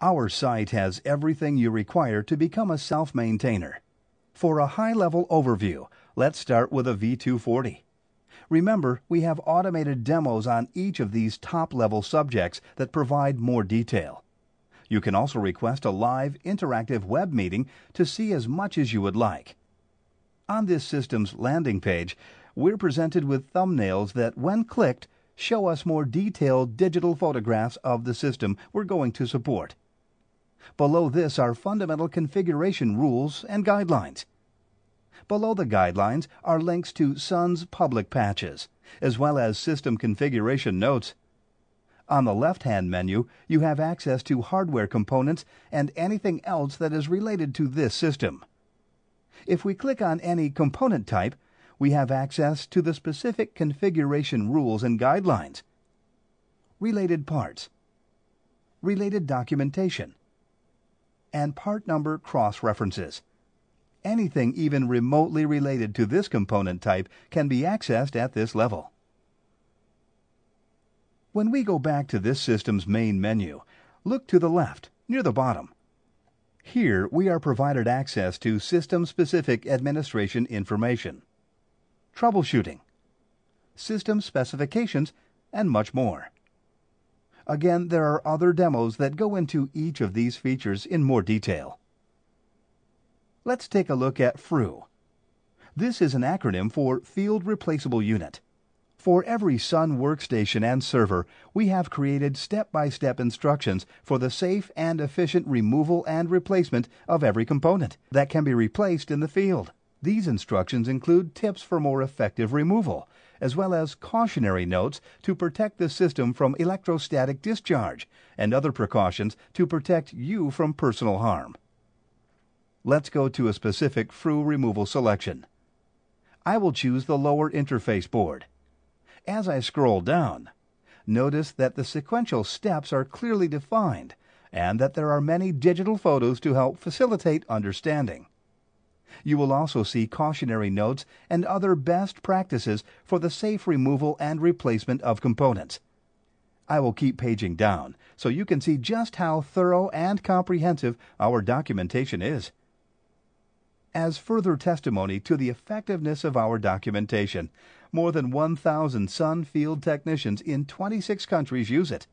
Our site has everything you require to become a self-maintainer. For a high-level overview, let's start with a V240. Remember, we have automated demos on each of these top-level subjects that provide more detail. You can also request a live, interactive web meeting to see as much as you would like. On this system's landing page, we're presented with thumbnails that, when clicked, show us more detailed digital photographs of the system we're going to support. Below this are fundamental configuration rules and guidelines. Below the guidelines are links to Sun's public patches, as well as system configuration notes. On the left-hand menu, you have access to hardware components and anything else that is related to this system. If we click on any component type, we have access to the specific configuration rules and guidelines, related parts, related documentation, and part number cross-references. Anything even remotely related to this component type can be accessed at this level. When we go back to this system's main menu, look to the left, near the bottom. Here we are provided access to system-specific administration information, troubleshooting, system specifications, and much more. Again, there are other demos that go into each of these features in more detail. Let's take a look at FRU. This is an acronym for Field Replaceable Unit. For every Sun workstation and server, we have created step-by-step instructions for the safe and efficient removal and replacement of every component that can be replaced in the field. These instructions include tips for more effective removal, as well as cautionary notes to protect the system from electrostatic discharge and other precautions to protect you from personal harm. Let's go to a specific FRU removal selection. I will choose the lower interface board. As I scroll down, notice that the sequential steps are clearly defined and that there are many digital photos to help facilitate understanding. You will also see cautionary notes and other best practices for the safe removal and replacement of components. I will keep paging down so you can see just how thorough and comprehensive our documentation is. As further testimony to the effectiveness of our documentation, more than 1,000 Sun field technicians in 26 countries use it.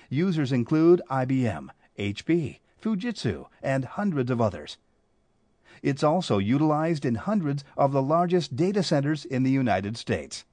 Users include IBM, HP, Fujitsu, and hundreds of others. It's also utilized in hundreds of the largest data centers in the United States.